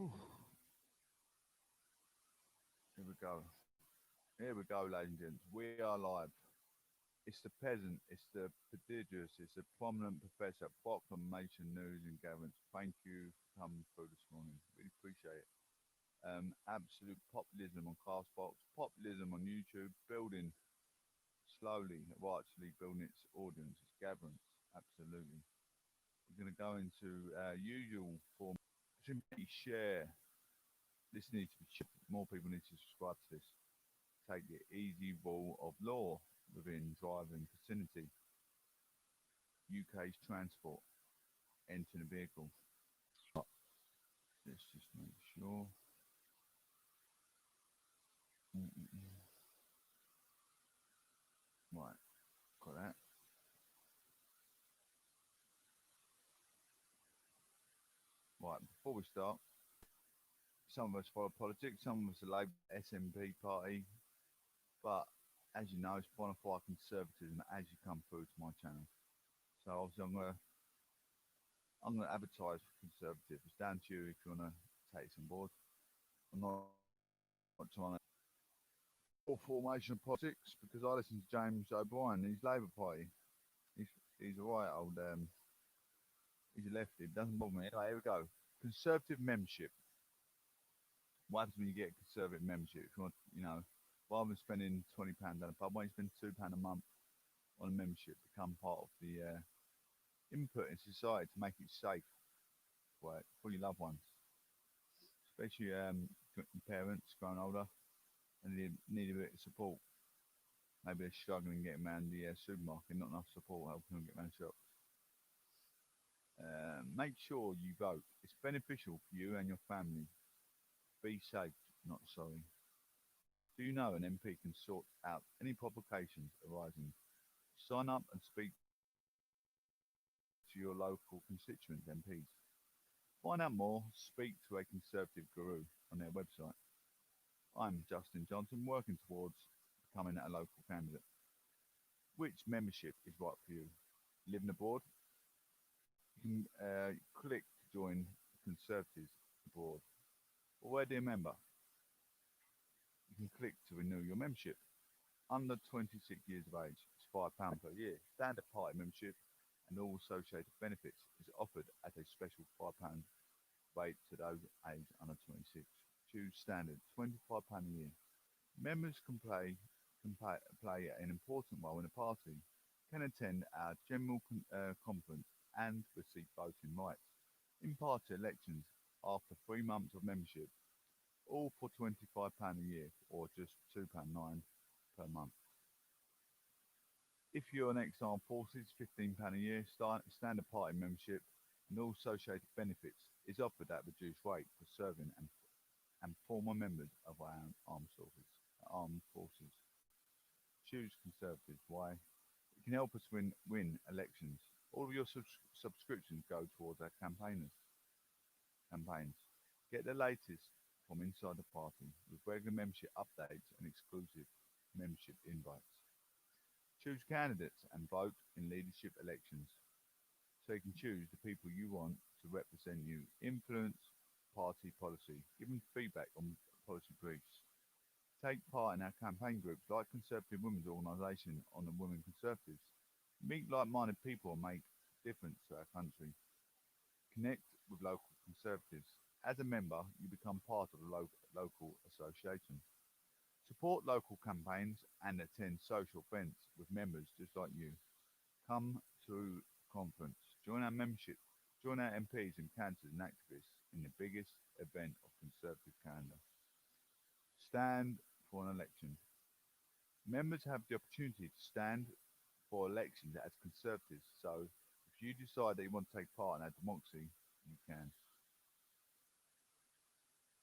Whew. Here we go. Here we go, ladies and gents. We are live. It's the peasant, it's the prodigious, it's the prominent professor, proclamation news and gatherings. Thank you for coming through this morning. Really appreciate it. Absolute populism on Castbox, populism on YouTube, building slowly, rightfully building its audience, its gatherings. Absolutely. We're going to go into usual form. Simply share. This needs to be more people need to subscribe to this. Take the easy rule of law within driving vicinity. UK's transport. Enter the vehicle. Let's just make sure. Right, got that. Right, before we start, some of us follow politics, some of us are Labour SNP party, but as you know, it's bona fide conservatism as you come through to my channel. So obviously I'm gonna advertise for conservative. It's down to you if you wanna take this on board. I'm not trying to or formation of politics because I listen to James O'Brien. He's Labour Party. He's a right old he's a lefty. It doesn't bother me. Anyway, here we go. Conservative membership. What happens when you get a conservative membership? If you want, rather than spending £20 down a pub, why don't you spend £2 a month on a membership? Become part of the input in society to make it safe for your loved ones, especially your parents growing older and they need a bit of support. Maybe they're struggling getting around the supermarket, not enough support helping them get around shops. Make sure you vote. It's beneficial for you and your family. Be safe, not sorry. Do you know an MP can sort out any complications arising? Sign up and speak to your local constituents MPs. Find out more, speak to a Conservative guru on their website. I'm Justin Johnson, working towards becoming a local candidate. Which membership is right for you? Living abroad? You can click to join Conservatives abroad. Already a member? You can click to renew your membership. Under 26 years of age, it's £5 per year. Standard party membership and all associated benefits is offered at a special £5 rate to those aged under 26. Choose standard, £25 a year. Members can play an important role in the party, can attend our general conference and receive voting rights in party elections after 3 months of membership, all for £25 a year or just £2.9 per month. If you're an ex-armed forces, £15 a year, standard party membership and all associated benefits is offered at reduced rate for serving and former members of our armed forces. Choose Conservative. Why? It can help us win elections. All of your subscriptions go towards our campaigns. Get the latest from inside the party with regular membership updates and exclusive membership invites. Choose candidates and vote in leadership elections so you can choose the people you want to represent you. Influence party policy. Give them feedback on policy briefs. Take part in our campaign groups like Conservative Women's Organisation on the Women Conservatives. Meet like-minded people and make a difference to our country. Connect with local Conservatives. As a member, you become part of the local association. Support local campaigns and attend social events with members just like you. Come to conference. Join our membership. Join our MPs and councillors and activists in the biggest event of Conservative calendar. Stand for an election. Members have the opportunity to stand for elections as Conservatives, so if you decide that you want to take part in our democracy, you can.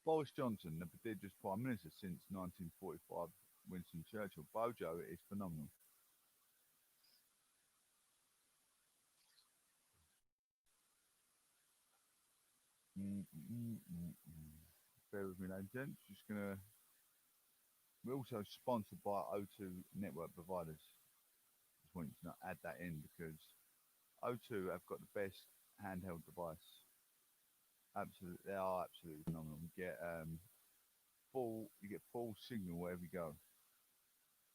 Boris Johnson, the prodigious Prime Minister since 1945, Winston Churchill. Bojo is phenomenal. Bear with me, ladies and gents. We're also sponsored by O2 network providers. Just want you to add that in because O2 have got the best handheld device. Absolutely, they are absolutely phenomenal. You get full signal wherever you go.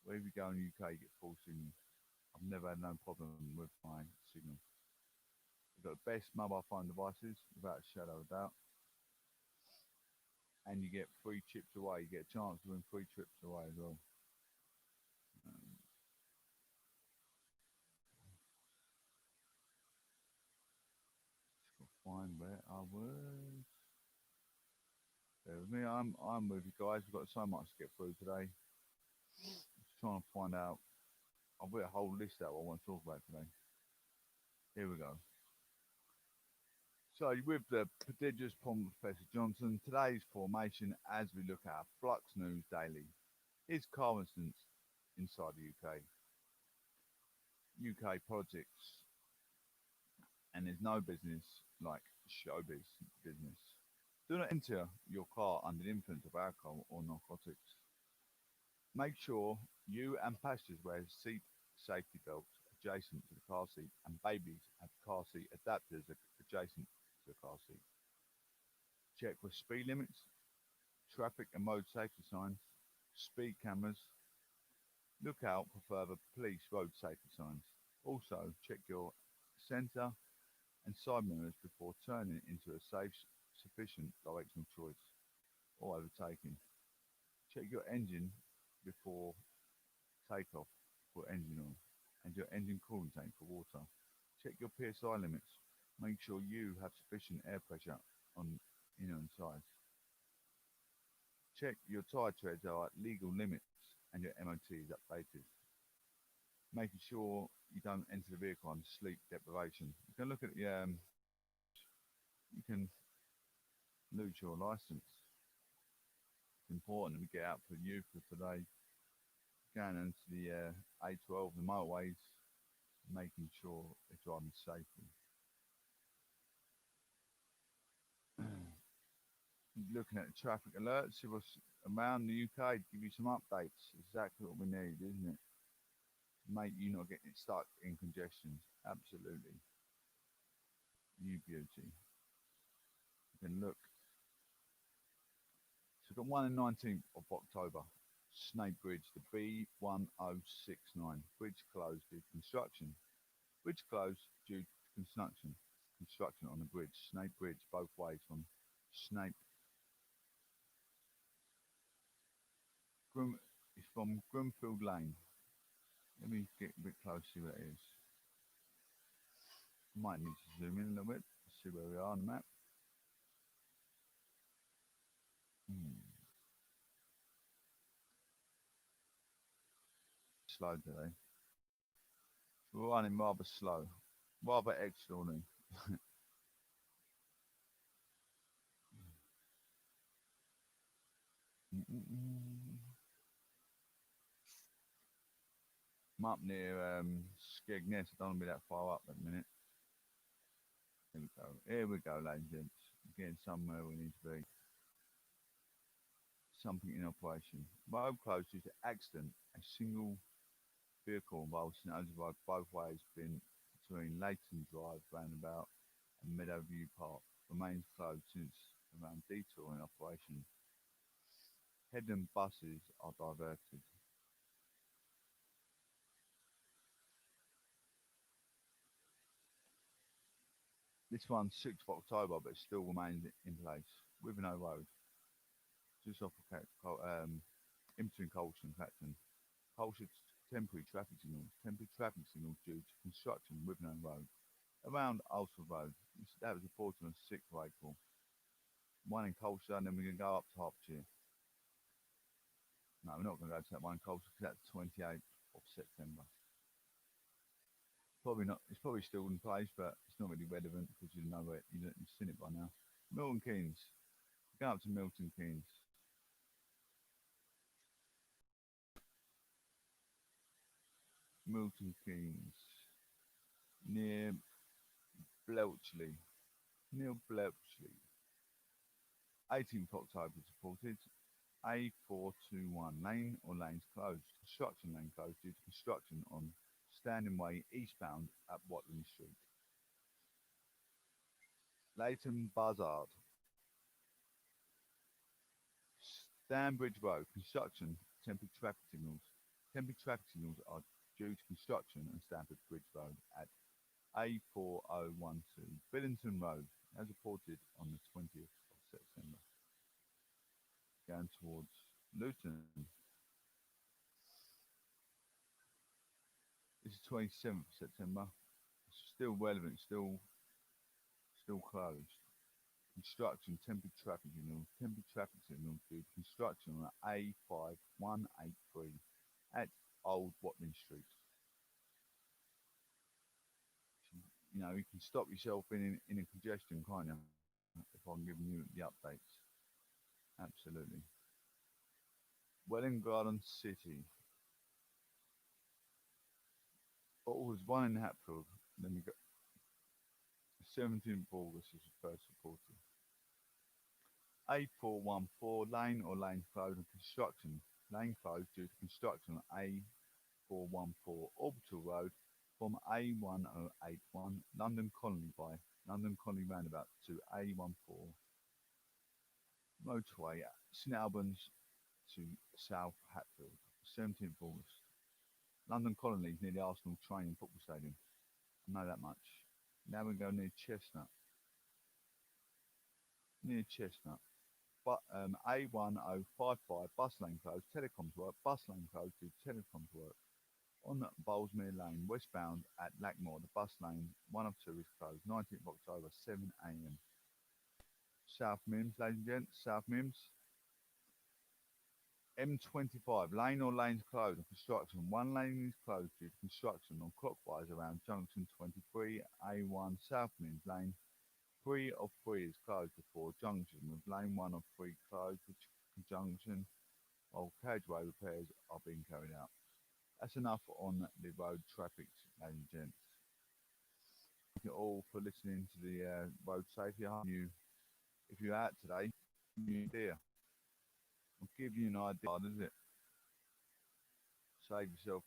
Wherever you go in the UK, you get full signal. I've never had no problem with my signal. We've got the best mobile phone devices, without a shadow of a doubt. And you get free trips away. You get a chance to win free trips away as well. Um, just gotta find where I was. There with me. I'm with you guys. We've got so much to get through today. Just trying to find out. I've got a whole list out what I want to talk about today. Here we go. So with the prodigious Pond Professor Johnson, today's formation as we look at Flux News Daily is car incidents inside the UK. UK politics, and there's no business like showbiz business. Do not enter your car under the influence of alcohol or narcotics. Make sure you and passengers wear seat safety belts adjacent to the car seat, and babies have car seat adapters adjacent to the car seat. Check for speed limits, traffic and road safety signs, speed cameras. Look out for further police road safety signs. Also, check your centre and side mirrors before turning into a safe, sufficient directional choice or overtaking. Check your engine before takeoff for engine oil and your engine coolant tank for water. Check your PSI limits. Make sure you have sufficient air pressure on inner and sides. Check your tyre treads are at legal limits and your MOT is updated. Making sure you don't enter the vehicle on sleep deprivation. You can look at the you can lose your license. It's important that we get out for youth for today, going into the A12, the motorways, making sure they're driving safely. Looking at the traffic alerts, see what's around the UK, give you some updates. Exactly what we need, isn't it? To make you not getting stuck in congestions. Absolutely. You beauty. You can look. So we've got one on 19th of October. Snake Bridge, the B1069. Bridge closed due to construction. Bridge closed due to construction. Construction on the bridge. Snake Bridge, both ways from Snake. It's from Grimfield Lane. Let me get a bit close, see what it is. Might need to zoom in a little bit, see where we are on the map. Slow today. We're running rather slow, rather extraordinary. I'm up near Skegness. I don't want to be that far up at the minute. Here we go. Here we go, ladies and gents. Getting somewhere we need to be. Something in operation. Road closed due to accident. A single vehicle involved in road both ways been between Leighton Drive roundabout and Meadowview Park. Remains closed since around detour in operation. Headland buses are diverted. This one's 6th of October, but still remains in place. Wivenhoe Road, just off of in between Colston and Clacton. Colston temporary traffic signals. Temporary traffic signals due to construction Wivenhoe Road. Around Ulster Road. That was reported on 6th of April. One in Colston, and then we can go up to Hertfordshire. No, we're not going to go to that one in Colston because that's 28th of September. Probably not. It's probably still in place, but it's not really relevant because you know it. You've seen it by now. Milton Keynes. Go up to Milton Keynes. Milton Keynes. Near Bletchley. Near Bletchley. 18th October reported. A421 lane or lanes closed. Construction lane closed due to construction on Standing Way eastbound at Watling Street. Leighton Buzzard. Dam Bridge Road construction, temporary traffic signals. Temporary traffic signals are due to construction on Stamford Bridge Road at A4012 Billington Road, as reported on the 20th of September. Going towards Luton. This is 27th of September. It's still relevant, still closed. Construction, temporary traffic signals. Temporary traffic signals due to construction on A5183 at Old Watling Street. You know, you can stop yourself in a congestion, can't you? If I'm giving you the updates. Absolutely. Welwyn Garden City. Oh, was one in Hatfield. Then we got 17th of August is the first reported. A414 lane or lanes closed on construction. Lane closed due to construction on A414 Orbital Road from A1081 London Colony by London Colony Roundabout to A14 motorway St Albans to South Hatfield. 17th of August. London Colony is near the Arsenal training football stadium. I know that much. Now we go near Chestnut. Near Chestnut. But A1055 bus lane closed, telecoms work, bus lane closed due to telecoms work. On Bowlesmere Lane, westbound at Lackmore, the bus lane 1 of 2 is closed, 19th of October, 7 am. South Mims, ladies and gents, South Mims. M25, lane or lanes closed on construction. One lane is closed due to construction on clockwise around junction 23, A1 South Mims Lane. 3 of 3 is closed before junction, with lane 1 of 3 closed for conjunction while carriageway repairs are being carried out. That's enough on the road traffic, ladies and gents. Thank you all for listening to the road safety. I hope you, if you're out today, give you an idea. I'll give you an idea, does it? Save yourself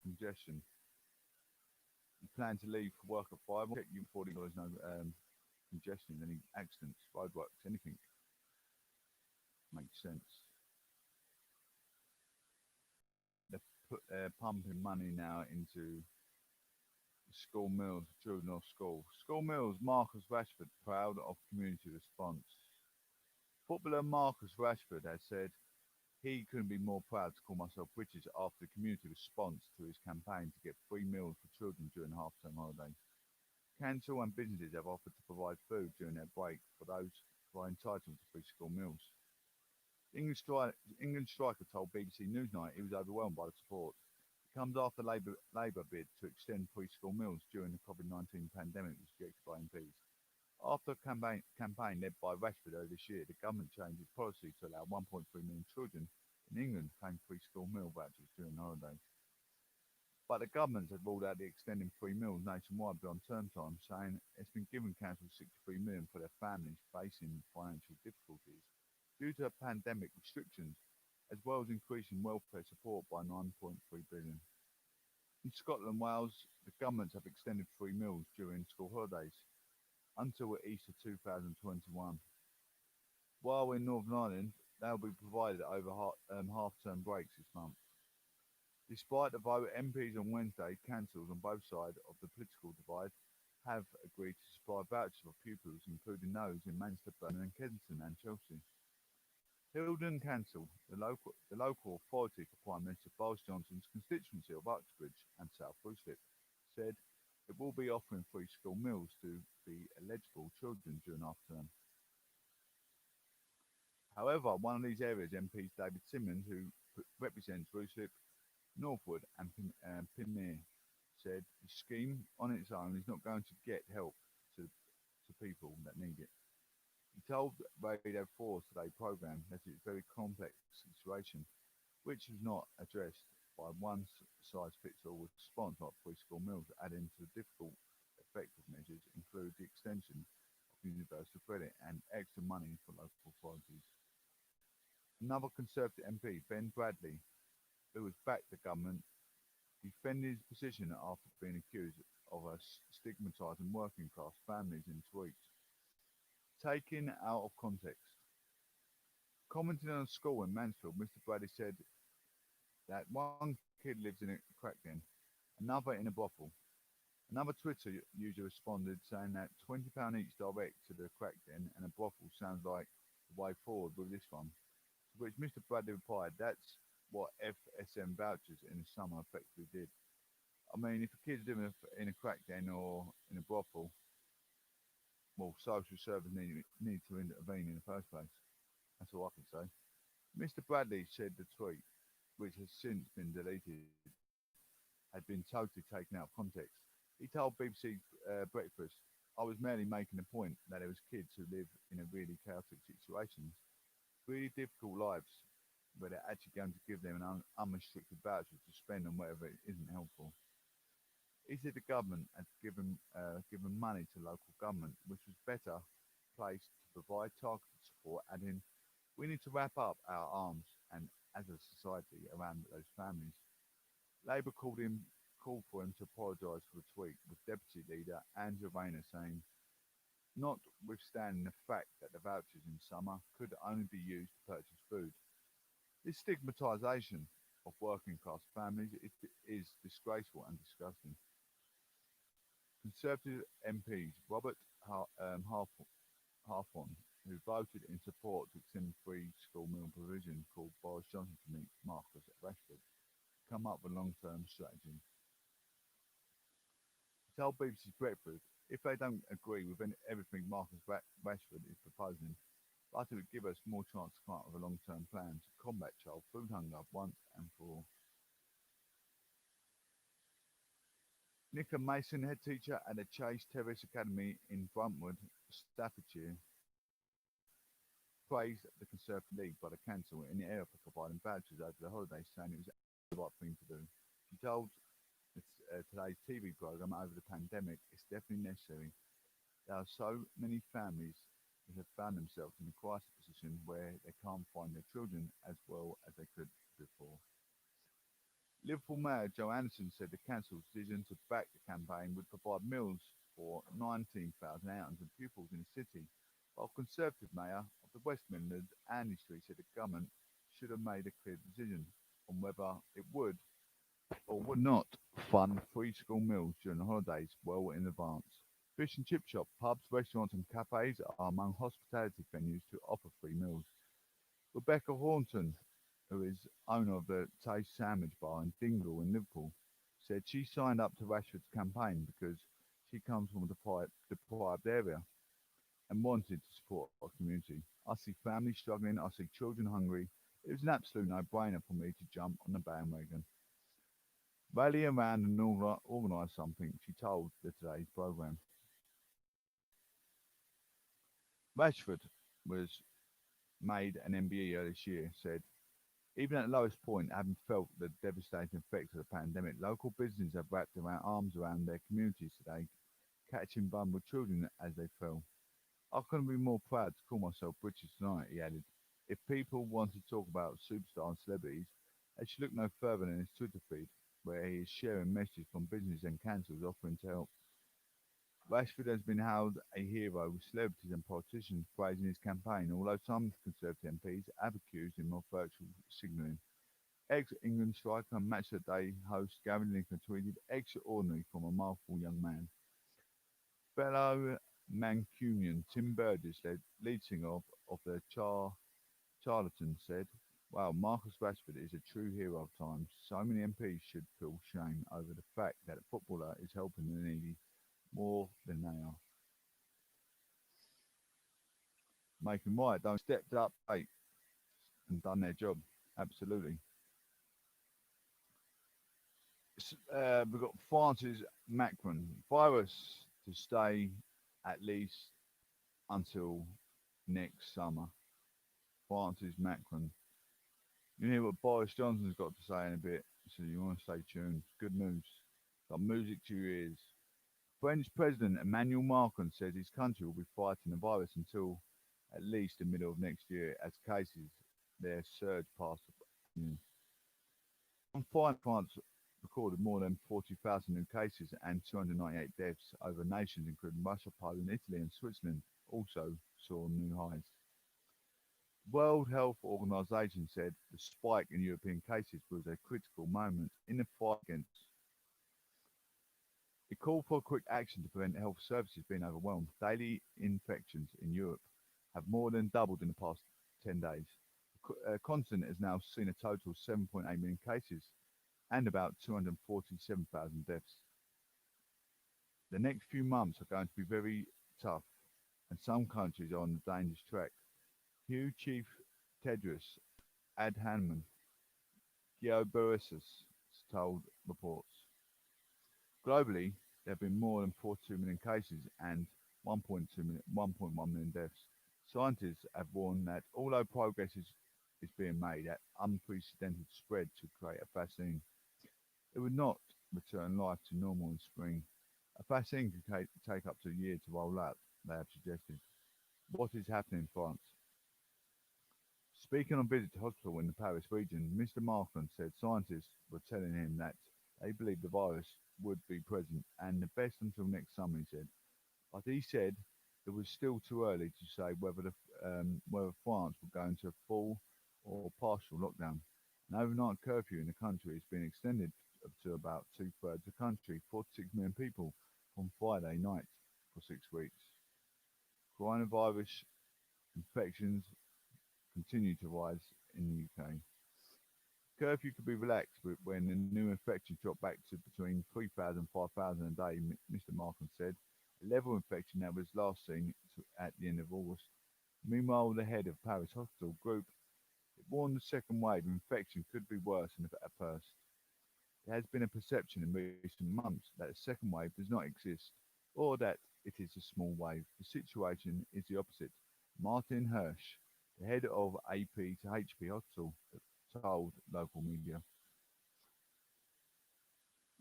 congestion. You plan to leave for work at 5, check you before there's no congestion, any accidents, roadworks, anything. Makes sense. They're pumping money now into school meals, children off school. School meals, Marcus Rashford proud of community response. Footballer Marcus Rashford has said he couldn't be more proud to call myself British after the community response to his campaign to get free meals for children during half-term holiday. Council and businesses have offered to provide food during their break for those who are entitled to free school meals. England striker told BBC Newsnight he was overwhelmed by the support. It comes after Labour bid to extend free school meals during the COVID-19 pandemic was rejected by MPs. After a campaign led by Rashford earlier this year, the government changed its policy to allow 1.3 million children in England to claim free school meal vouchers during the holidays. But the government had ruled out the extending free meals nationwide beyond term time, saying it's been given councils 63 million for their families facing financial difficulties due to pandemic restrictions, as well as increasing welfare support by 9.3 billion. In Scotland and Wales, the governments have extended free meals during school holidays until Easter 2021. While in Northern Ireland, they will be provided over half-term breaks this month. Despite the vote, MPs on Wednesday, councils on both sides of the political divide have agreed to supply vouchers for pupils, including those in Manchester, Birmingham, Kensington and Chelsea. Hildon Council, the local authority for Prime Minister Boris Johnson's constituency of Uxbridge and South Ruislip, said it will be offering free school meals to the eligible children during half-term. However, one of these areas, MPs David Simmons, who represents Ruislip, Northwood and Pinmere, said the scheme on its own is not going to get help to people that need it. He told Radio 4's Today programme that it's a very complex situation, which is not addressed by one-size-fits-all response like free school meals. Adding to the difficult effective measures include the extension of universal credit and extra money for local authorities. Another Conservative MP, Ben Bradley, who has backed the government, defended his position after being accused of stigmatising working class families in tweets. Taken out of context, Commenting on a school in Mansfield, Mr. Bradley said that one kid lives in a crack den, another in a brothel. Another Twitter user responded saying that £20 each direct to the crack den and a brothel sounds like the way forward with this one. To which Mr. Bradley replied, that's what FSM vouchers in the summer effectively did. I mean, if a kid's living in a crack den or in a brothel, well, social services need to intervene in the first place. That's all I can say. Mr. Bradley said the tweet, which has since been deleted, had been totally taken out of context. He told BBC Breakfast, I was merely making the point that there was kids who live in a really chaotic situations, really difficult lives, where they're actually going to give them an unrestricted voucher to spend on whatever isn't helpful. He said the government had given money to local government, which was better placed to provide targeted support, adding, we need to wrap up our arms and as a society around those families. Labour called for him to apologise for the tweet, with Deputy Leader Angela Rayner saying, notwithstanding the fact that the vouchers in summer could only be used to purchase food. This stigmatisation of working class families is disgraceful and disgusting. Conservative MPs Robert Harfon, who voted in support to extend free school meal provision, called Boris Johnson to meet Marcus at Rashford to come up with a long-term strategy. He told BBC Breakfast if they don't agree with everything Marcus Rashford is proposing, but it would give us more chance to come up with a long-term plan to combat child food hunger once and for all. Nicola Mason, head teacher at the Chase Terrace Academy in Bruntwood, Staffordshire, praised the Conservative League by the council in the area for providing vouchers over the holidays, saying it was the right thing to do. She told today's TV programme over the pandemic, it's definitely necessary. There are so many families who have found themselves in a crisis position where they can't find their children as well as they could before. Liverpool Mayor Joe Anderson said the council's decision to back the campaign would provide meals for 19,800 pupils in the city, while Conservative Mayor of the Westmisnter Andy Street said the government should have made a clear decision on whether it would or would not fund free school meals during the holidays well in advance. Fish and chip shop, pubs, restaurants and cafes are among hospitality venues to offer free meals. Rebecca Horton, who is owner of the Taste Sandwich Bar in Dingle in Liverpool, said she signed up to Rashford's campaign because she comes from a deprived area and wanted to support our community. I see families struggling, I see children hungry. It was an absolute no-brainer for me to jump on the bandwagon. Rally around and organise something, she told the Today's programme. Rashford was made an MBE earlier this year, said, even at the lowest point, having felt the devastating effects of the pandemic, local businesses have wrapped their arms around their communities today, catching vulnerable children as they fell. I couldn't be more proud to call myself British tonight, he added. If people want to talk about superstars and celebrities, they should look no further than his Twitter feed, where he is sharing messages from businesses and councils offering to help. Rashford has been hailed a hero with celebrities and politicians praising his campaign, although some Conservative MPs have accused him of virtual signalling. Ex-England striker and Match of the Day host Gary Lineker tweeted, extraordinary from a mouthful young man. Fellow Mancunian Tim Burgess, lead singer of the Charlatans, said, wow, Marcus Rashford is a true hero of times. So many MPs should feel shame over the fact that a footballer is helping the needy more than they are. Make them right, don't stepped up late and done their job. Absolutely. We've got France's Macron. Virus to stay at least until next summer. France's Macron. You hear what Boris Johnson's got to say in a bit, so you want to stay tuned. Good news. Got music to your ears. French President Emmanuel Macron says his country will be fighting the virus until at least the middle of next year as cases there surge past the opinion. On Friday, France recorded more than 40,000 new cases and 298 deaths over nations including Russia, Poland, Italy and Switzerland also saw new highs. World Health Organization said the spike in European cases was a critical moment in the fight against. It called for quick action to prevent health services being overwhelmed. Daily infections in Europe have more than doubled in the past 10 days. The continent has now seen a total of 7.8 million cases and about 247,000 deaths. The next few months are going to be very tough, and some countries are on a dangerous track. Hugh Chief Tedros Adhanom Ghebreyesus told reports. Globally, there have been more than 42 million cases and 1.1 million deaths. Scientists have warned that although progress is being made at unprecedented spread to create a vaccine, it would not return life to normal in spring. A vaccine could take up to a year to roll out, they have suggested. What is happening in France? Speaking on visit to hospital in the Paris region, Mr. Markland said scientists were telling him that they believed the virus would be present and the best until next summer, he said. But he said it was still too early to say whether France would go into a full or partial lockdown. An overnight curfew in the country has been extended up to about two-thirds of the country, 46 million people, from Friday night for 6 weeks. Coronavirus infections continue to rise in the UK. Curfew could be relaxed when the new infections drop back to between 3,000 and 5,000 a day, Mr. Markham said. A level infection that was last seen at the end of August. Meanwhile, the head of Paris Hospital Group warned the second wave of infection could be worse than at first. There has been a perception in recent months that a second wave does not exist, or that it is a small wave. The situation is the opposite. Martin Hirsch, the head of AP to HP Hospital, told local media.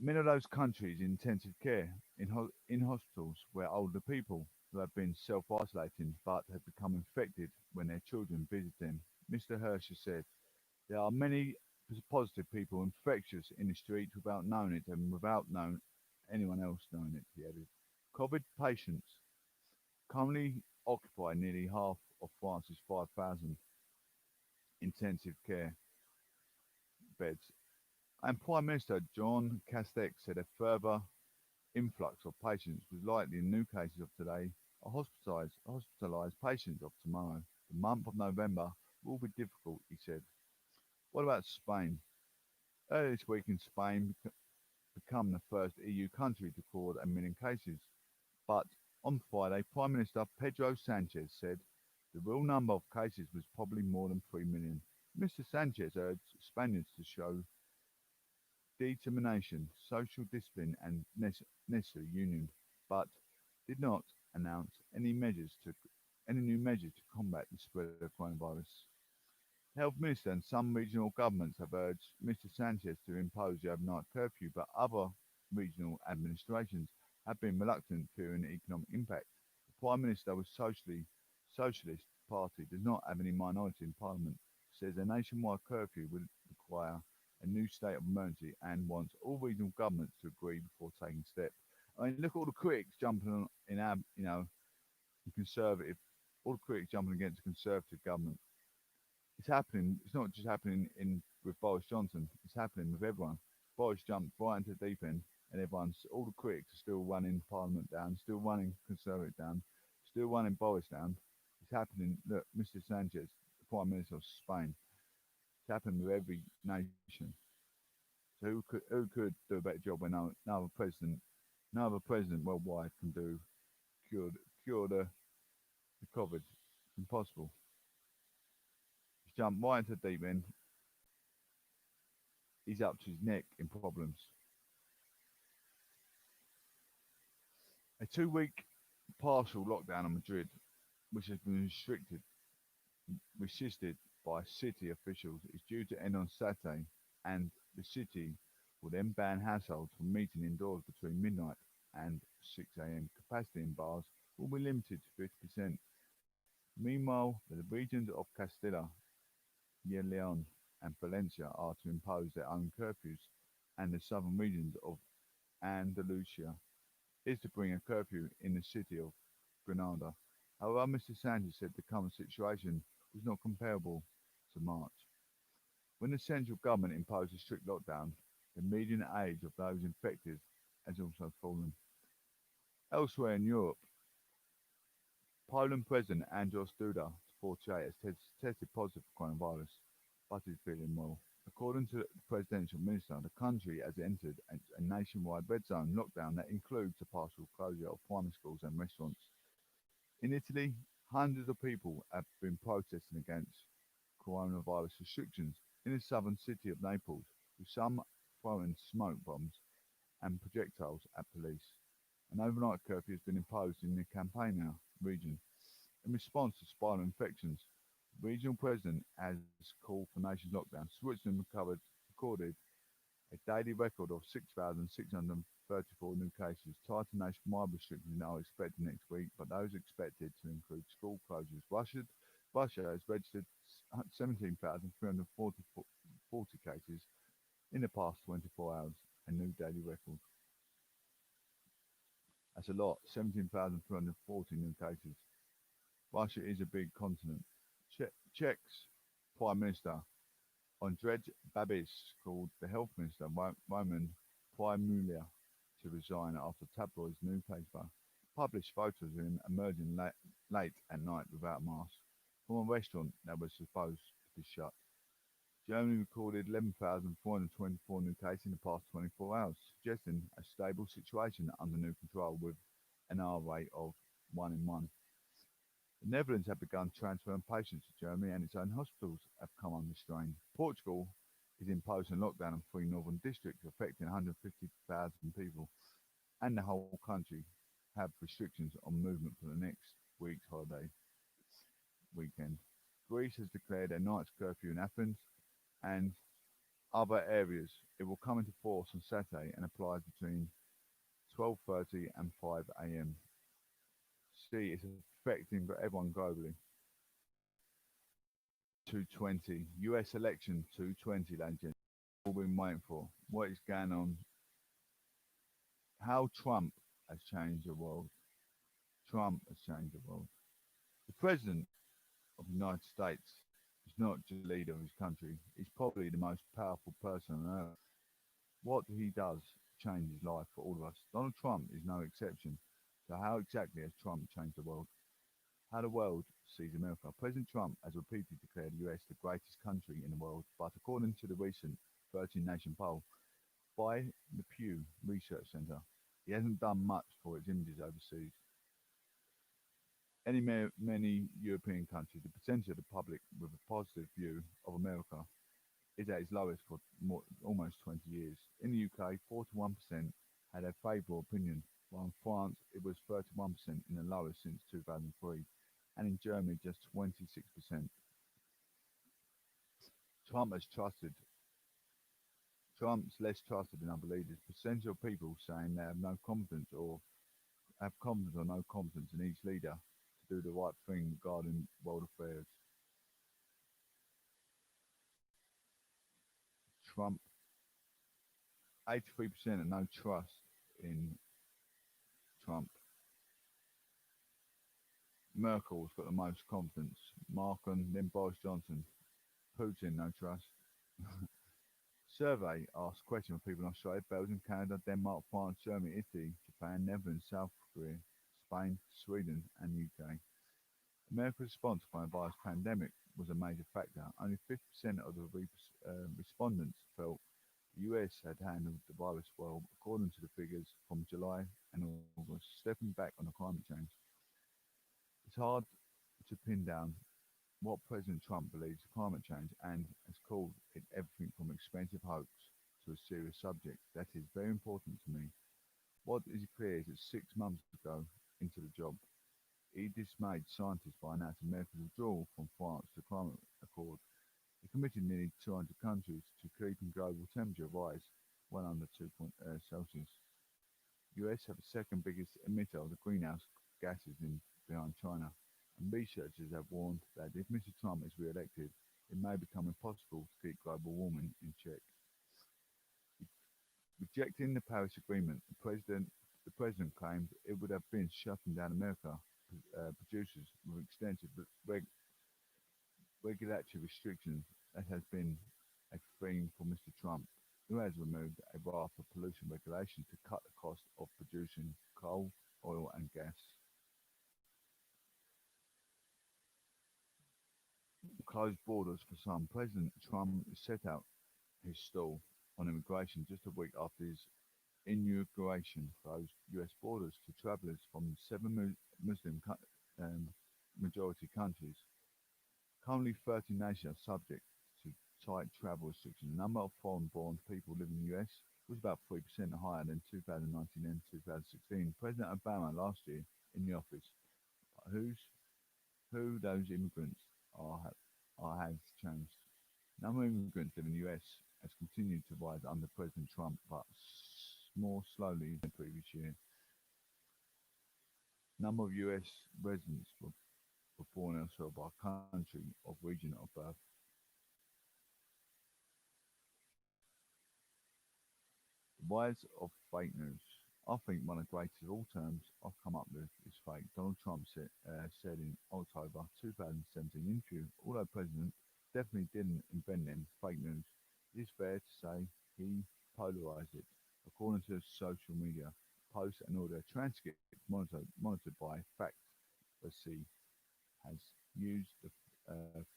Many of those countries in intensive care, in hospitals where older people who have been self-isolating but have become infected when their children visit them. Mr. Hirsch said, there are many positive people infectious in the streets without knowing it and without anyone else knowing it, he added. COVID patients currently occupy nearly half of France's 5,000 intensive care beds. And Prime Minister Jean Castex said a further influx of patients was likely in new cases of today are hospitalised patients of tomorrow. The month of November will be difficult, he said. What about Spain? Earlier this week in Spain become the first EU country to record a million cases. But on Friday, Prime Minister Pedro Sanchez said the real number of cases was probably more than 3 million. Mr. Sanchez urged Spaniards to show determination, social discipline and necessary union, but did not announce any new measures to combat the spread of coronavirus. The Health Minister and some regional governments have urged Mr. Sanchez to impose the overnight curfew, but other regional administrations have been reluctant fearing the economic impact. The Prime Minister was Socialist Party does not have any minority in Parliament, says a nationwide curfew would require a new state of emergency and wants all regional governments to agree before taking steps. I mean, look at all the critics jumping on in our, conservative, all the critics jumping against the conservative government. It's happening. It's not just happening in with Boris Johnson. It's happening with everyone. Boris jumped right into the deep end, and all the critics are still running Parliament down, still running Conservative down, still running Boris down. It's happening. Look, Mr. Sanchez, the Prime Minister of Spain. It's happening with every nation. So who could do a better job when no other president worldwide can cure the COVID? It's impossible. He's jumped right into the deep end. He's up to his neck in problems. A 2 week partial lockdown in Madrid, which has been resisted by city officials, is due to end on Saturday, and the city will then ban households from meeting indoors between midnight and 6 a.m. Capacity in bars will be limited to 50%. Meanwhile, the regions of Castilla y Leon and Valencia are to impose their own curfews, and the southern regions of Andalusia is to bring a curfew in the city of Granada. However, Mr. Sanchez said the current situation was not comparable to March. When the central government imposed a strict lockdown, the median age of those infected has also fallen. Elsewhere in Europe, Poland President Andrzej Duda, 48, has tested positive for coronavirus, but is feeling well. According to the presidential minister, the country has entered a nationwide red zone lockdown that includes the partial closure of primary schools and restaurants. In Italy, hundreds of people have been protesting against coronavirus restrictions in the southern city of Naples, with some throwing smoke bombs and projectiles at police. An overnight curfew has been imposed in the Campania region in response to spiral infections. The regional president has called for nation's lockdown. Switzerland recorded a daily record of 6,634 new cases. Tighter nationwide restrictions are expected next week, but those expected to include school closures. Russia has registered 17,340 cases in the past 24 hours, a new daily record. That's a lot, 17,340 new cases. Russia is a big continent. Czech's Prime Minister Andrej Babiš called the Health Minister Roman Primulia to resign after tabloids newspaper published photos of him emerging late at night without a mask from a restaurant that was supposed to be shut. Germany recorded 11,424 new cases in the past 24 hours, suggesting a stable situation under new control with an R rate of 1 in 1. The Netherlands have begun transferring patients to Germany and its own hospitals have come under strain. Portugal is imposing a lockdown in 3 northern districts affecting 150,000 people, and the whole country have restrictions on movement for the next week's holiday weekend. Greece has declared a night's curfew in Athens and other areas. It will come into force on Saturday and applies between 12:30 and 5 a.m. See, it's affecting everyone globally. 220 US election 220, ladies and gentlemen. All been waiting for. What is going on? How Trump has changed the world. Trump has changed the world. The president of the United States is not just the leader of his country. He's probably the most powerful person on earth. What he does changes life for all of us. Donald Trump is no exception. So how exactly has Trump changed the world? How the world sees America. President Trump has repeatedly declared the US the greatest country in the world, but according to the recent 13-nation poll by the Pew Research Center, he hasn't done much for its images overseas. Many European countries, the percentage of the public with a positive view of America is at its lowest for almost 20 years. In the UK, 41% had a favourable opinion, while in France it was 31% in the lowest since 2003, and in Germany just 26%. Trump has trusted Trump's less trusted than other leaders. Percentage of people saying they have no confidence or have confidence or no confidence in each leader to do the right thing regarding world affairs. Trump, 83% have no trust in Trump. Merkel's got the most confidence. Markham, then Boris Johnson. Putin, no trust. Survey asks questions of people in Australia, Belgium, Canada, Denmark, France, Germany, Italy, Japan, Netherlands, South Korea, Spain, Sweden, and UK. America's response to the coronavirus pandemic was a major factor. Only 50% of the respondents felt the US had handled the virus well, according to the figures from July and August. Stepping back on the climate change, it's hard to pin down what President Trump believes of climate change and has called it everything from expensive hoax to a serious subject. That is very important to me. What is clear is that 6 months ago into the job, he dismayed scientists by announcing America's withdrawal from France to the climate accord. He committed nearly 200 countries to keeping global temperature rise well under 2 Celsius. US have the second biggest emitter of the greenhouse gases behind China, and researchers have warned that if Mr. Trump is re-elected, it may become impossible to keep global warming in check. Rejecting the Paris Agreement, the president claimed it would have been shutting down America producers with extensive regulatory restrictions that has been a theme for Mr. Trump, who has removed a raft of pollution regulations to cut the cost of producing coal, oil, and gas. Closed borders for some. President Trump set out his stall on immigration just a week after his inauguration closed US borders to travelers from seven Muslim um, majority countries. Currently, 30 nations are subject to tight travel restrictions. The number of foreign-born people living in the US was about 3% higher than 2019 and 2016. President Obama last year in the office, who's who those immigrants has changed. Number of immigrants living in the US has continued to rise under President Trump, but more slowly than the previous year. Number of US residents were born elsewhere by country or region of birth. The rise of fake news. I think one of the greatest of all terms I've come up with is fake. Donald Trump said in October 2017 interview, although president definitely didn't invent them, fake news. It is fair to say he polarized it. According to social media posts and audio transcripts monitored by Fact.c has used the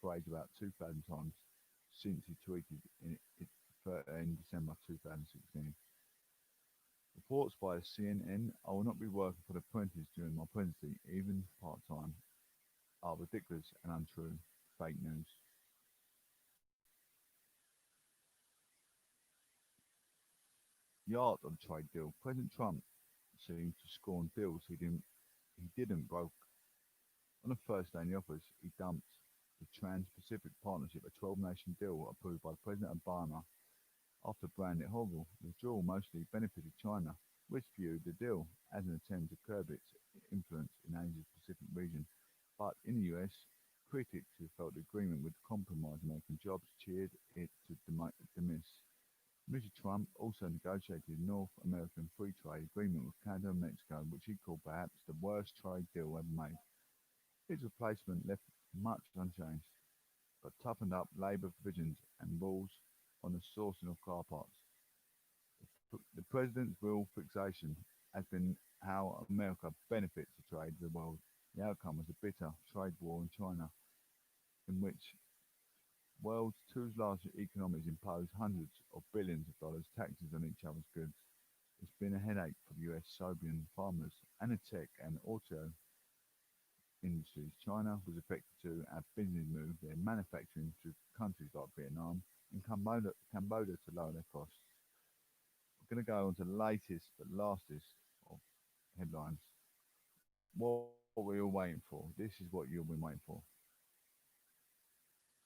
phrase about 2,000 times since he tweeted in December 2016. Reports by CNN, I will not be working for the apprentice during my presidency, even part-time, are ridiculous and untrue. Fake news. The art of the trade deal. President Trump seems to scorn deals he didn't broke. On the first day in the office, he dumped the Trans-Pacific Partnership, a 12-nation deal approved by President Obama after branding it horrible. The withdrawal mostly benefited China, which viewed the deal as an attempt to curb its influence in Asia's Pacific region. But in the US, critics who felt the agreement would compromise American jobs cheered it to dismiss. Mr. Trump also negotiated a North American Free Trade Agreement with Canada and Mexico, which he called perhaps the worst trade deal ever made. His replacement left much unchanged, but toughened up labour provisions and rules on the sourcing of car parts. The president's real fixation has been how America benefits the trade of the world. The outcome was a bitter trade war in China, in which world's two largest economies impose hundreds of billions of dollars taxes on each other's goods. It's been a headache for the US soybean farmers and the tech and auto industries. China was affected to have business move their manufacturing to countries like Vietnam and Cambodia to lower their costs. We're going to go on to the latest but lastest of headlines. What we're all waiting for. This is what you've been waiting for.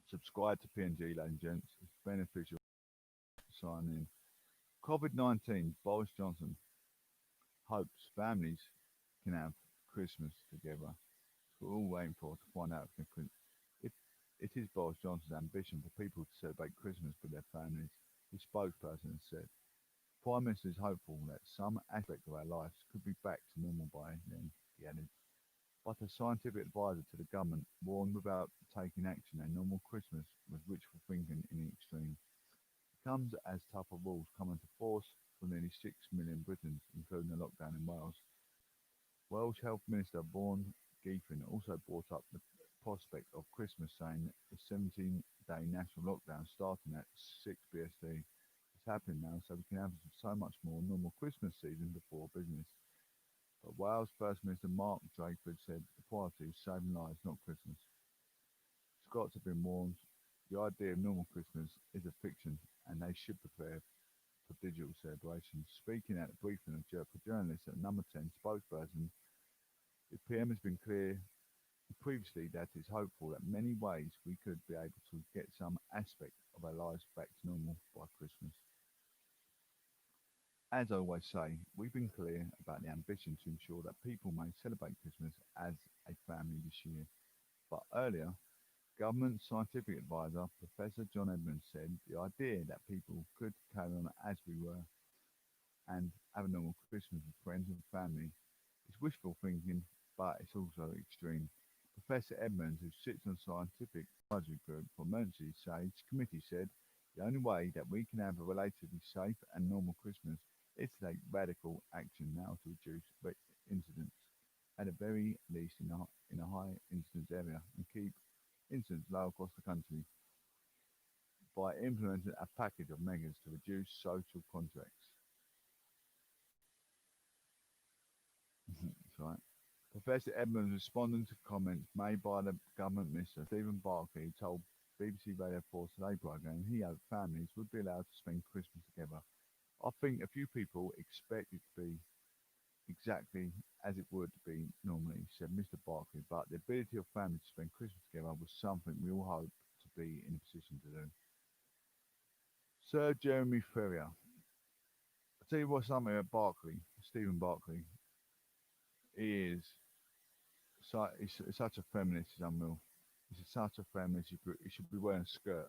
Subscribe to PNG, ladies and gents. It's beneficial to sign in. COVID-19, Boris Johnson hopes families can have Christmas together. We're all waiting for to find out if it is Boris Johnson's ambition for people to celebrate Christmas with their families. His spokesperson said, Prime Minister is hopeful that some aspect of our lives could be back to normal by then, he added. But a scientific advisor to the government warned without taking action a normal Christmas was wishful thinking in the extreme. It comes as tougher rules come into force for nearly 6 million Britons, including the lockdown in Wales. Welsh Health Minister Vaughan Gething also brought up the prospect of Christmas, saying the 17-day national lockdown starting at 6 BST is happening now, so we can have so much more normal Christmas season before business. But Wales First Minister Mark Drakeford said the priority is saving lives, not Christmas. Scots have been warned the idea of normal Christmas is a fiction and they should prepare for digital celebrations. Speaking at a briefing for journalists at Number 10 spokesperson, the PM has been clear previously that it's hopeful that many ways we could be able to get some aspect of our lives back to normal by Christmas. As I always say, we've been clear about the ambition to ensure that people may celebrate Christmas as a family this year. But earlier, Government Scientific Advisor Professor John Edmonds said the idea that people could carry on as we were and have a normal Christmas with friends and family is wishful thinking, but it's also extreme. Professor Edmonds, who sits on scientific advisory group for emergency sage committee, said the only way that we can have a relatively safe and normal Christmas is to take radical action now to reduce incidents, at the very least in a high incidence area, and keep incidents low across the country by implementing a package of measures to reduce social contacts. That's right. Professor Edmonds responding to comments made by the government minister Stephen Barclay told BBC Radio 4 Today programme he hoped families would be allowed to spend Christmas together. I think a few people expect it to be exactly as it would be normally, said Mr. Barclay, but the ability of families to spend Christmas together was something we all hoped to be in a position to do. Sir Jeremy Ferrier. I'll tell you what something about Barclay, Stephen Barclay. He is he's such a feminist, he's unreal. He's such a feminist, he should be wearing a skirt.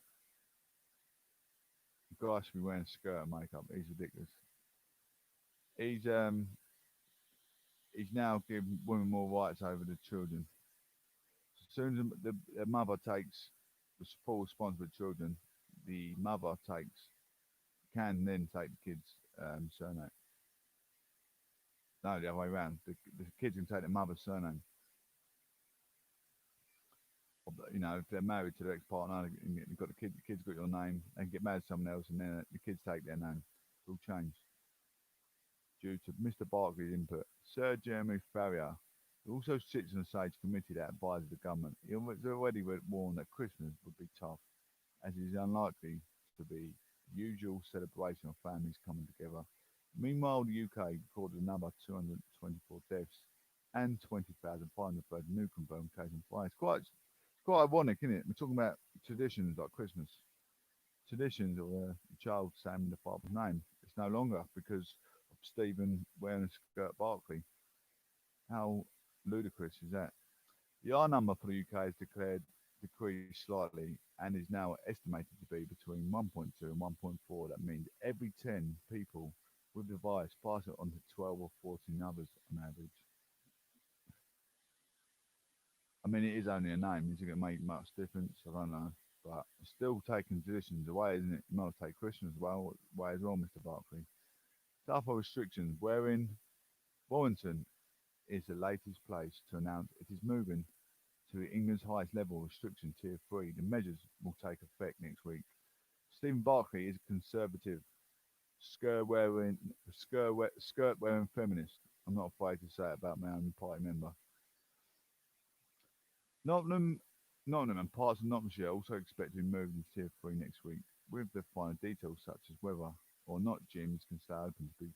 The guy should be wearing a skirt and makeup. He's ridiculous. He's um he's now giving women more rights over the children. As soon as the mother takes the full responsibility for children, the mother can then take the kid's surname. No, the other way around. The kids can take the mother's surname. You know, if they're married to their ex-partner, you've got the kid's got your name, and get married to someone else, and then the kids take their name. It will change due to Mr. Barclay's input. Sir Jeremy Farrier, who also sits on the Sage Committee that advises the government, he was already warned that Christmas would be tough, as it is unlikely to be the usual celebration of families coming together. Meanwhile, the UK recorded another 224 deaths and 20,530 new confirmed cases of fire. It's quite ironic, isn't it? We're talking about traditions like Christmas, traditions of a child saying the father's name. It's no longer because of Stephen wearing a skirt Barclay. How ludicrous is that? The R number for the UK has decreased slightly and is now estimated to be between 1.2 and 1.4. That means every 10 people with the virus pass it on to 12 or 14 others on average. I mean, it is only a name. Is it going to make much difference? I don't know. But it's still taking traditions away, isn't it? You might take Christmas away as well, Mr. Barclay. Tougher restrictions. Warrington is the latest place to announce it is moving to England's highest level of restriction, Tier 3. The measures will take effect next week. Stephen Barclay is a conservative, skirt wearing feminist. I'm not afraid to say it about my own party member. Nottingham, Nottingham and parts of Nottinghamshire are also expected to be moved into Tier 3 next week, with the finer details such as whether or not gyms can stay open to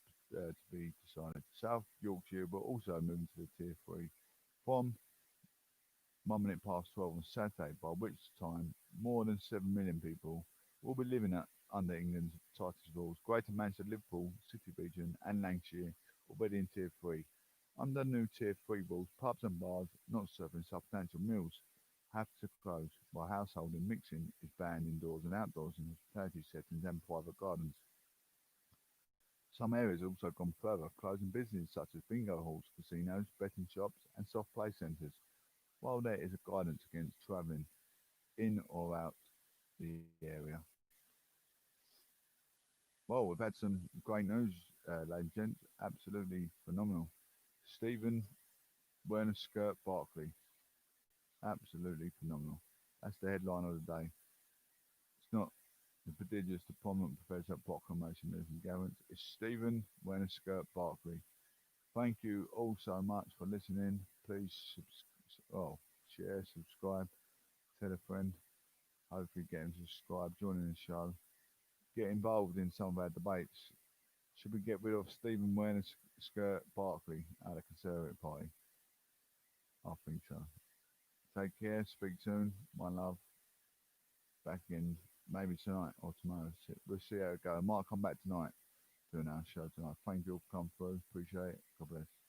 be decided. South Yorkshire will also move into the Tier 3 from 1 minute past 12 on Saturday, by which time more than 7 million people will be living under England's tightest rules. Greater Manchester, Liverpool, City Region and Lancashire already in Tier 3. Under new Tier 3 rules, pubs and bars not serving substantial meals have to close, while household and mixing is banned indoors and outdoors in hospitality settings and private gardens. Some areas have also gone further, closing businesses such as bingo halls, casinos, betting shops and soft play centres, while there is a guidance against travelling in or out the area. Well, we've had some great news, ladies and gents. Absolutely phenomenal. Stephen wearing a skirt Barclay. Absolutely phenomenal. That's the headline of the day. It's not the prodigious, the prominent professor proclamation news and Garrett. It's Stephen wearing a skirt Barclay. Thank you all so much for listening. Please share, subscribe, tell a friend. Hopefully get them to subscribe, joining the show. Get involved in some of our debates. Should we get rid of Stephen wearing a skirt Barclay at the Conservative Party? I think so. Take care. Speak soon. My love. Back in maybe tonight or tomorrow. We'll see how it goes. I might come back tonight doing our show tonight. Thank you all for coming through. Appreciate it. God bless.